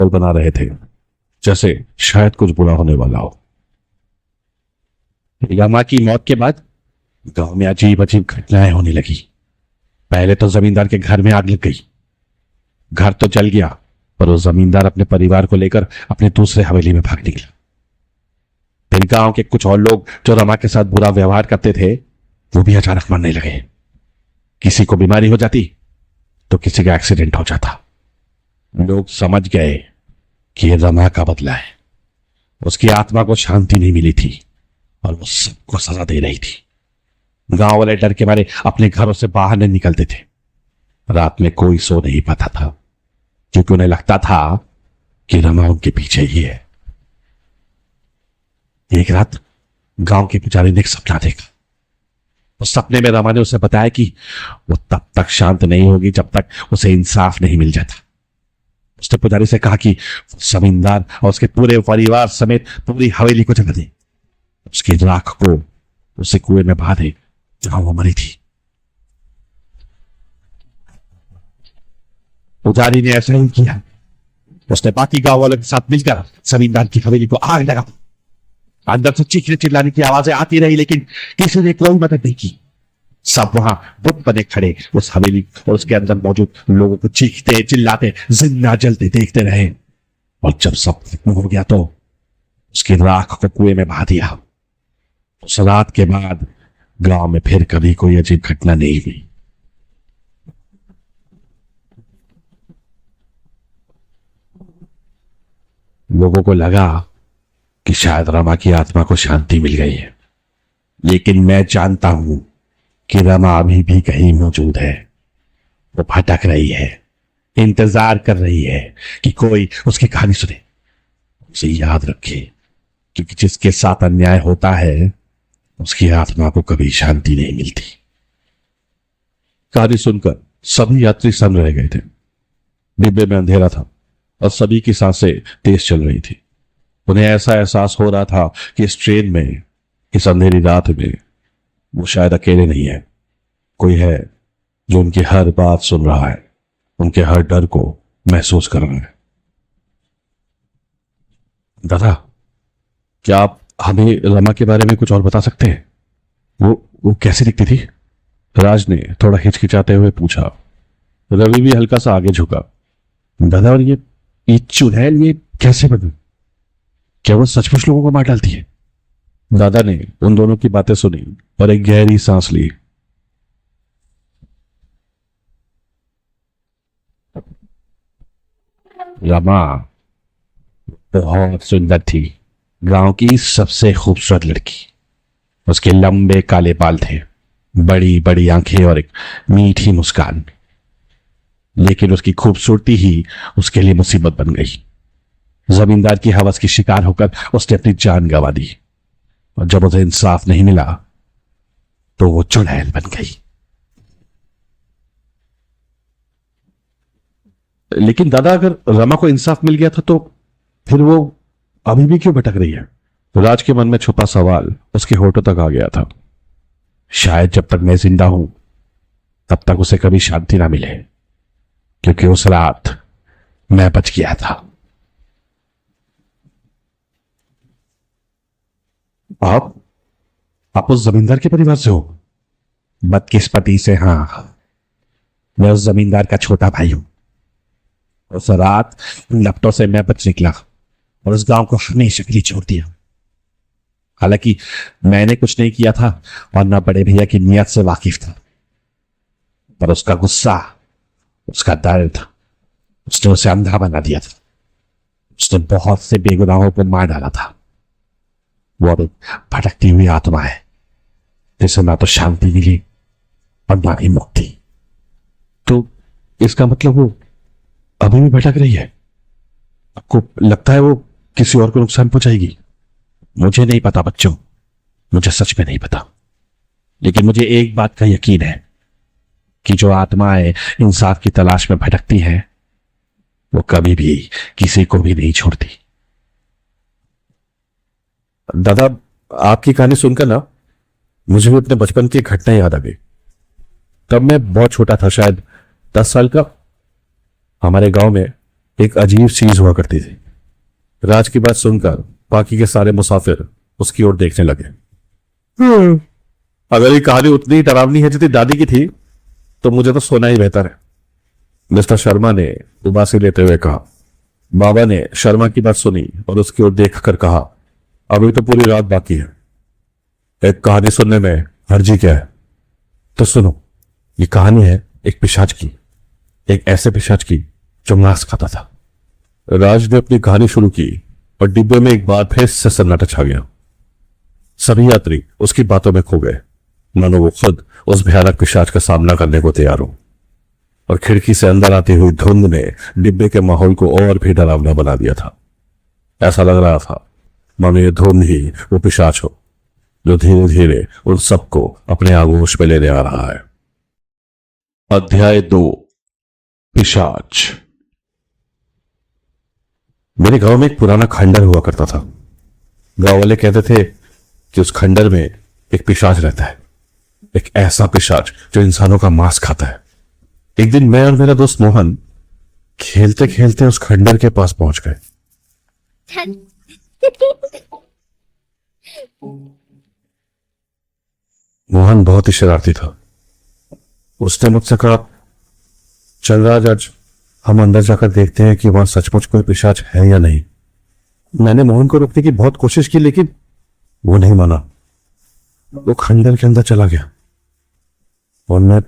और बना रहे थे, जैसे शायद कुछ बुरा होने वाला हो। रमा की मौत के बाद गांव में अजीब अजीब घटनाएं होने लगी। पहले तो जमींदार के घर में आग लग गई। घर तो जल गया, पर वो जमींदार अपने परिवार को लेकर अपने दूसरे हवेली में भाग निकला। फिर गांव के कुछ और लोग जो रमा के साथ बुरा व्यवहार करते थे, वो भी अचानक मरने लगे। किसी को बीमारी हो जाती तो किसी का एक्सीडेंट हो जाता। लोग समझ गए कि ये रमा का बदला है। उसकी आत्मा को शांति नहीं मिली थी और वो सबको सजा दे रही थी। गांव वाले डर के मारे अपने घरों से बाहर नहीं निकलते थे। रात में कोई सो नहीं पाता था, क्योंकि उन्हें लगता था कि रमा उनके पीछे ही है। एक रात गांव के पुजारी ने एक सपना देखा। उस सपने में रमा ने उसे बताया कि वो तब तक शांत नहीं होगी जब तक उसे इंसाफ नहीं मिल जाता। उसने पुजारी से कहा कि जमींदार और उसके पूरे परिवार समेत पूरी हवेली को जला दे, उसकी राख को उसे कुएं में बहा दे जहां वो मरी थी। पुजारी ने ऐसा ही किया। उसने बाकी गांव वालों के साथ मिलकर जमींदार की हवेली को आग लगा। अंदर से चीखने चिल्लाने की आवाजें आती रही, लेकिन किसी ने कोई मदद नहीं की। सब वहां बुत बने खड़े उस हवेली और उसके अंदर मौजूद लोगों को चीखते चिल्लाते जिंदा जलते देखते रहे। और जब सब खत्म हो गया तो उसकी राख को कुएं में बहा दिया। उस रात के बाद गांव में फिर कभी कोई अजीब घटना नहीं हुई। लोगों को लगा कि शायद रमा की आत्मा को शांति मिल गई है, लेकिन मैं जानता हूं कि रमा अभी भी कहीं मौजूद है। वो भटक रही है, इंतजार कर रही है कि कोई उसकी कहानी सुने, उसे याद रखे, क्योंकि जिसके साथ अन्याय होता है उसकी आत्मा को कभी शांति नहीं मिलती। कहानी सुनकर सभी यात्री सन्न रह गए थे। डिब्बे में अंधेरा था और सभी की सांसें तेज चल रही थी। उन्हें ऐसा एहसास हो रहा था कि इस ट्रेन में, इस अंधेरी रात में वो शायद अकेले नहीं है। कोई है जो उनकी हर बात सुन रहा है, उनके हर डर को महसूस कर रहा है। दादा, क्या आप हमें रमा के बारे में कुछ और बता सकते हैं? वो कैसी दिखती थी? राज ने थोड़ा हिचकिचाते हुए पूछा। रवि भी हल्का सा आगे झुका। दादा, और ये चुड़ैल ये कैसे बनी? क्या वो सचमुच लोगों को मार डालती है? दादा ने उन दोनों की बातें सुनी और एक गहरी सांस ली। रमा बहुत सुंदर थी, गांव की सबसे खूबसूरत लड़की। उसके लंबे काले बाल थे, बड़ी बड़ी आंखें और एक मीठी मुस्कान। लेकिन उसकी खूबसूरती ही उसके लिए मुसीबत बन गई। जमींदार की हवस की शिकार होकर उसने अपनी जान गंवा दी, और जब उसे इंसाफ नहीं मिला तो वो चुड़ैल बन गई। लेकिन दादा, अगर रमा को इंसाफ मिल गया था तो फिर वो अभी भी क्यों भटक रही है? राज के मन में छुपा सवाल उसके होठों तक आ गया था। शायद जब तक मैं जिंदा हूं तब तक उसे कभी शांति ना मिले, क्योंकि उस रात मैं बच गया था। आप उस जमींदार के परिवार से हो? बदकिस्मती से हां, मैं उस जमींदार का छोटा भाई हूं। उस रात लपटों से मैं बच निकला और उस गांव को हमेशा के लिए छोड़ दिया। हालांकि मैंने कुछ नहीं किया था और ना बड़े भैया की नियत से वाकिफ था, पर उसका गुस्सा, उसका दर्द, उसने उसे अंधा बना दिया था। उसने बहुत से बेगुनाहों को मार डाला था। वो अब एक भटकती हुई आत्मा है, जिसे ना तो शांति मिली और ना ही मुक्ति। तो इसका मतलब वो अभी भी भटक रही है? आपको लगता है वो किसी और को नुकसान पहुंचाएगी? मुझे नहीं पता बच्चों, मुझे सच में नहीं पता। लेकिन मुझे एक बात का यकीन है कि जो आत्माएं इंसाफ की तलाश में भटकती हैं, वो कभी भी किसी को भी नहीं छोड़ती। दादा, आपकी कहानी सुनकर ना मुझे भी अपने बचपन की घटना याद आ गई। तब मैं बहुत छोटा था, शायद 10 साल का। हमारे गांव में एक अजीब चीज हुआ करती थी। राज की बात सुनकर बाकी के सारे मुसाफिर उसकी ओर देखने लगे। अगर ये कहानी उतनी ही डरावनी है जितनी दादी की थी तो मुझे तो सोना ही बेहतर है, मिस्टर शर्मा ने उबासी लेते हुए कहा। बाबा ने शर्मा की बात सुनी और उसकी ओर देखकर कहा, अभी तो पूरी रात बाकी है, एक कहानी सुनने में हर्जी क्या है? तो सुनो, ये कहानी है एक पिशाच की, एक ऐसे पिशाच की जो मांस खाता था। राज ने अपनी कहानी शुरू की और डिब्बे में एक बार फिर से सन्नाटा छा गया। सभी यात्री उसकी बातों में खो गए, मानो वो खुद उस भयानक पिशाच का सामना करने को तैयार हो। और खिड़की से अंदर आती हुई धुंध ने डिब्बे के माहौल को और भी डरावना बना दिया था। ऐसा लग रहा था मानो ये धुंध ही वो पिशाच हो जो धीरे धीरे उन सबको अपने आगोश में लेने आ रहा है। अध्याय 2, पिशाच। मेरे गांव में एक पुराना खंडर हुआ करता था। गांव वाले कहते थे कि उस खंडर में एक पिशाच रहता है, एक ऐसा पिशाच जो इंसानों का मांस खाता है। एक दिन मैं और मेरा दोस्त मोहन खेलते खेलते उस खंडर के पास पहुंच गए। मोहन बहुत ही शरारती था। उसने मुझसे कहा, चल राज, आज हम अंदर जाकर देखते हैं कि वहां सचमुच कोई पिशाच है या नहीं। मैंने मोहन को रोकने की बहुत कोशिश की लेकिन वो नहीं माना। वो खंडर के अंदर चला गया और मैं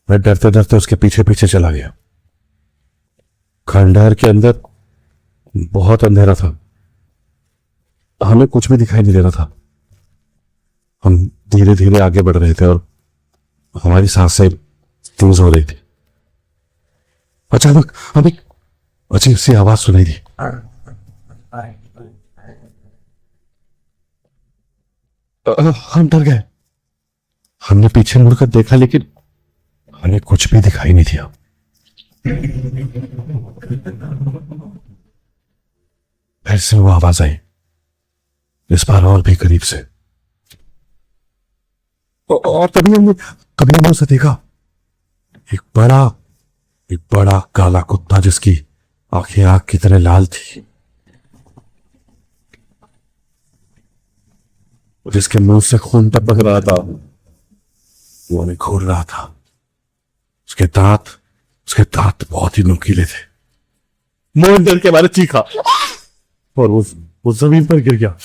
डरते डरते उसके पीछे पीछे चला गया। खंडहर के अंदर बहुत अंधेरा था, हमें कुछ भी दिखाई नहीं दे रहा था। हम धीरे धीरे आगे बढ़ रहे थे और हमारी सांसें तेज हो रही थी। अचानक हमें अजीब सी आवाज सुनाई दी। हम डर गए। हमने पीछे मुड़कर देखा लेकिन हमें कुछ भी दिखाई नहीं दिया। फिर से वो आवाज आई, इस बार और भी करीब से। और तभी हमने उसे देखा, एक बड़ा काला कुत्ता जिसकी आंखें आग की तरह लाल थी, जिसके मुंह से खून टपक रहा था। वो हमें घूर रहा था। उसके दांत बहुत ही नुकीले थे। मोहन डर के मारे चीखा और वो जमीन पर गिर गया।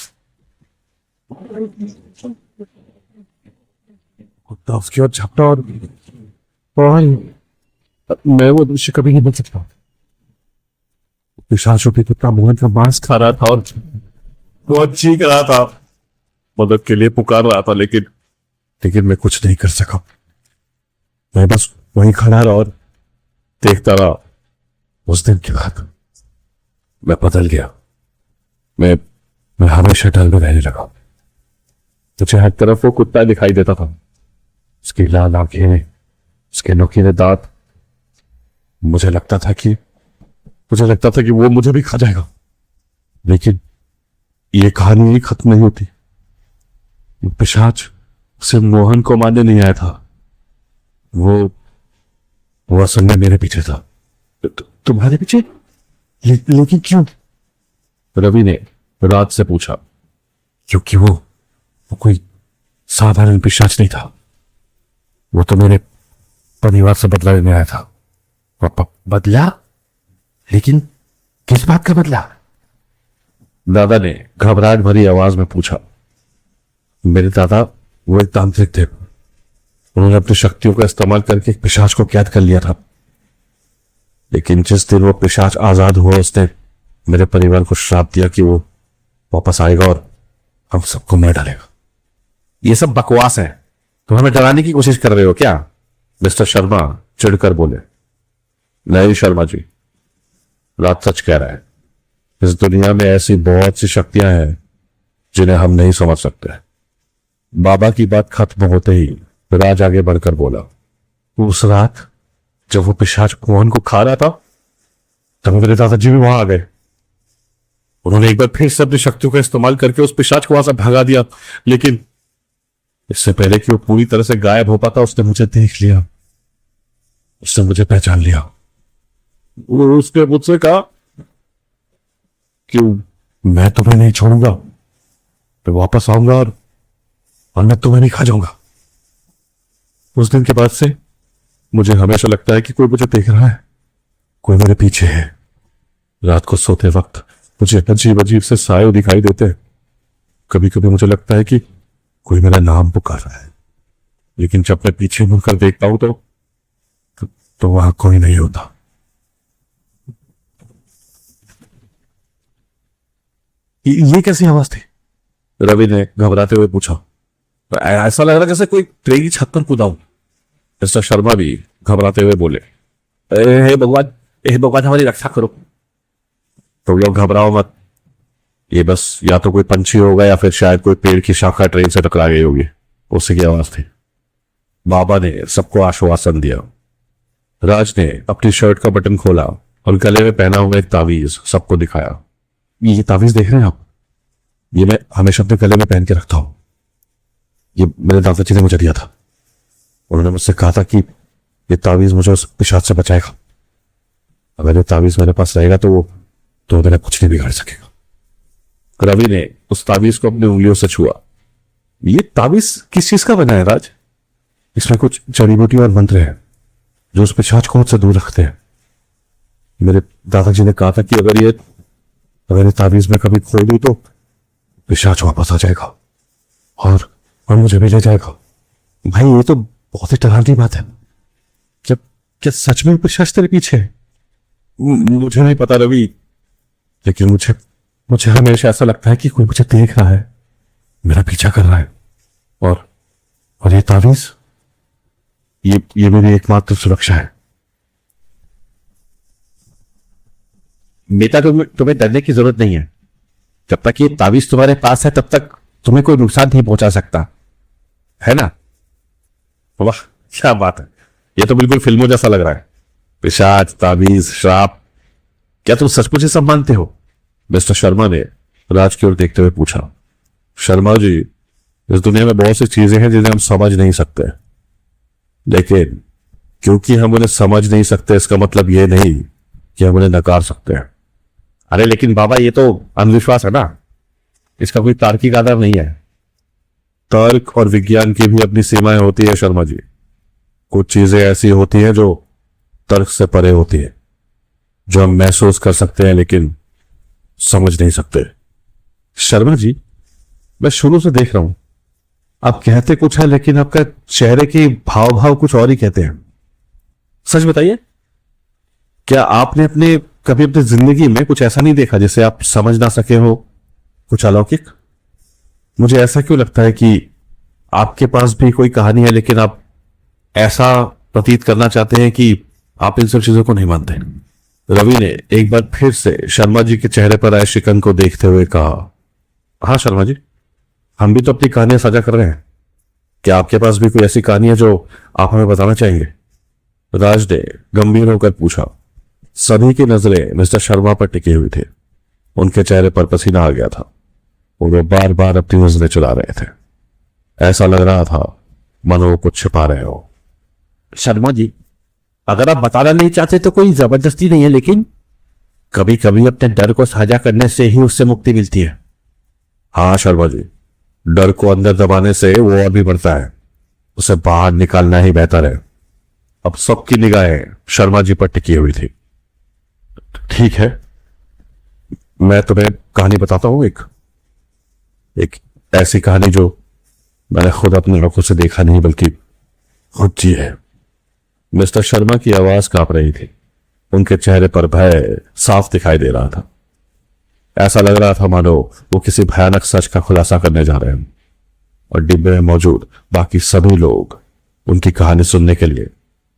कुत्ता उसकी ओर झपटा और मैं वो दृश्य कभी नहीं भूल सकता। पिशाच रूपी कुत्ता मोहन का मांस खा रहा था और वो चीख रहा था, मदद के लिए पुकार रहा था, लेकिन मैं कुछ नहीं कर सका। मैं बस वहीं खड़ा रहा और देखता रहा। उस दिन के बाद मैं बदल गया। मैं हमेशा डर में रहने लगा। मुझे हर तरफ वो कुत्ता दिखाई देता था, उसकी लाल आंखें, उसके नुकीले दांत। मुझे लगता था कि वो मुझे भी खा जाएगा। लेकिन ये कहानी ही खत्म नहीं होती। पिशाच सिर्फ मोहन को मारने नहीं आया था, वो असल में मेरे पीछे था। तुम्हारे पीछे? लेकिन क्यों? रवि ने रात से पूछा। क्योंकि वो कोई साधारण पिशाच नहीं था। वो तो मेरे परिवार से बदला लेने आया था। बदला? लेकिन किस बात का बदला? दादा ने घबराहट भरी आवाज में पूछा। मेरे दादा वो एक तांत्रिक थे। उन्होंने अपनी शक्तियों का इस्तेमाल करके एक पिशाच को कैद कर लिया था। लेकिन जिस दिन वो पिशाच आजाद हुआ, उसने मेरे परिवार को श्राप दिया कि वो वापस आएगा और हम सबको मार डालेगा। ये सब बकवास है, तुम हमें डराने की कोशिश कर रहे हो क्या? मिस्टर शर्मा चिढ़कर बोले। नहीं शर्मा जी, रात सच कह रहा है। इस दुनिया में ऐसी बहुत सी शक्तियां हैं जिन्हें हम नहीं समझ सकते। बाबा की बात खत्म होते ही राज आगे बढ़कर बोला। उस रात जब वो पिशाच मोहन को खा रहा था, तब मेरे दादाजी भी वहां आ गए। उन्होंने एक बार फिर से अपनी शक्तियों का इस्तेमाल करके उस पिशाच को वहां से भगा दिया। लेकिन इससे पहले कि वो पूरी तरह से गायब हो पाता, उसने मुझे देख लिया, उसने मुझे पहचान लिया। उसने मुझसे कहा क्यों मैं तुम्हें नहीं छोड़ूंगा, मैं वापस आऊंगा और मैं तुम्हें नहीं खा जाऊंगा। उस दिन के बाद से मुझे हमेशा लगता है कि कोई मुझे देख रहा है, कोई मेरे पीछे है। रात को सोते वक्त मुझे अजीब अजीब से साए दिखाई देते हैं। कभी कभी मुझे लगता है कि कोई मेरा नाम पुकार रहा है, लेकिन जब मैं पीछे मुड़कर देखता हूं तो वहां कोई नहीं होता। ये कैसी आवाज थी? रवि ने घबराते हुए पूछा। ऐसा लग रहा जैसे कोई ट्रेन की छत पर कूदा हूं। मिस्टर शर्मा भी घबराते हुए बोले, हे भगवान, हे भगवान हमारी रक्षा करो। तुम लोग घबराओ मत, ये बस या तो कोई पंछी होगा या फिर शायद कोई पेड़ की शाखा ट्रेन से टकरा गई होगी, उसी की आवाज थी। बाबा ने सबको आश्वासन दिया। राज ने अपनी शर्ट का बटन खोला और गले में पहना हुआ एक तावीज सबको दिखाया। ये तावीज देख रहे हैं आप? ये मैं हमेशा अपने गले में पहन के रखता हूं। ये मेरे दादाजी ने मुझे दिया था। उन्होंने मुझसे कहा था कि ये तावीज मुझे उस पिशाच से बचाएगा। अगर ये तावीज मेरे पास रहेगा तो मेरा कुछ नहीं बिगाड़ सकेगा। रवि ने उस तावीज को अपनी उंगलियों से छुआ। ये तावीज किस चीज का बना है राज? इसमें कुछ जड़ी बूटी और मंत्र है जो उस पिशाच को मुझसे दूर रखते हैं। मेरे दादाजी ने कहा था कि अगर ये तावीज में कभी खो दूं तो पिशाच वापस आ जाएगा और मुझे भी ले जाएगा। भाई ये तो बहुत ही डरावनी बात है। क्या सच में पिशाच तेरे पीछे है? मुझे नहीं पता रवि, लेकिन मुझे हमेशा ऐसा लगता है कि कोई मुझे देख रहा है, मेरा पीछा कर रहा है। और ये तावीज, ये मेरी एकमात्र सुरक्षा है। बेटा, तुम्हें डरने की जरूरत नहीं है। जब तक ये तावीज तुम्हारे पास है तब तक तुम्हें कोई नुकसान नहीं पहुंचा सकता, है ना? वाह क्या बात है, ये तो बिल्कुल फिल्मों जैसा लग रहा है। पिशाच, तावीज, श्राप, क्या तुम सचमुच ये सब मानते हो? मिस्टर शर्मा ने राज की ओर देखते हुए पूछा। शर्मा जी, इस दुनिया में बहुत सी चीजें हैं जिन्हें हम समझ नहीं सकते, लेकिन क्योंकि हम उन्हें समझ नहीं सकते इसका मतलब यह नहीं कि हम उन्हें नकार सकते हैं। अरे लेकिन बाबा, ये तो अंधविश्वास है ना, इसका कोई तार्किक आधार नहीं है। तर्क और विज्ञान की भी अपनी सीमाएं होती है शर्मा जी। कुछ चीजें ऐसी होती हैं जो तर्क से परे होती है, जो हम महसूस कर सकते हैं लेकिन समझ नहीं सकते। शर्मा जी, मैं शुरू से देख रहा हूं, आप कहते कुछ है लेकिन आपका चेहरे के भाव कुछ और ही कहते हैं। सच बताइए, क्या आपने कभी अपनी जिंदगी में कुछ ऐसा नहीं देखा जिसे आप समझ ना सके हो, कुछ अलौकिक? मुझे ऐसा क्यों लगता है कि आपके पास भी कोई कहानी है, लेकिन आप ऐसा प्रतीत करना चाहते हैं कि आप इन सब चीजों को नहीं मानते। रवि ने एक बार फिर से शर्मा जी के चेहरे पर आए शिकन को देखते हुए कहा, हाँ शर्मा जी, हम भी तो अपनी कहानियां साझा कर रहे हैं। क्या आपके पास भी कोई ऐसी कहानी है जो आप हमें बताना चाहेंगे? राज ने गंभीर होकर पूछा। सभी की नजरें मिस्टर शर्मा पर टिकी हुई थी। उनके चेहरे पर पसीना आ गया था और वे बार बार अपनी नजरें चुरा रहे थे। ऐसा लग रहा था मानो वो कुछ छिपा रहे हो। शर्मा जी, अगर आप बताना नहीं चाहते तो कोई जबरदस्ती नहीं है, लेकिन कभी कभी अपने डर को साझा करने से ही उससे मुक्ति मिलती है। हाँ शर्मा जी, डर को अंदर दबाने से वो और भी बढ़ता है, उसे बाहर निकालना ही बेहतर है। अब सबकी निगाहें शर्मा जी पर टिकी हुई थी। ठीक है, मैं तुम्हें कहानी बताता हूं। एक ऐसी कहानी जो मैंने खुद अपनी आंखों से देखा नहीं बल्कि खुद जी है। मिस्टर शर्मा की आवाज कांप रही थी। उनके चेहरे पर भय साफ दिखाई दे रहा था। ऐसा लग रहा था मानो वो किसी भयानक सच का खुलासा करने जा रहे हैं और डिब्बे में मौजूद बाकी सभी लोग उनकी कहानी सुनने के लिए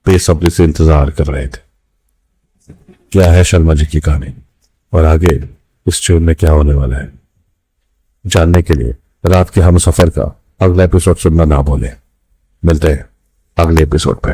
बेसब्री से इंतजार कर रहे थे। क्या है शर्मा जी की कहानी और आगे इस ट्यून में क्या होने वाला है, जानने के लिए रात के हम सफर का अगला एपिसोड सुनना ना भूलें। मिलते हैं अगले एपिसोड पे।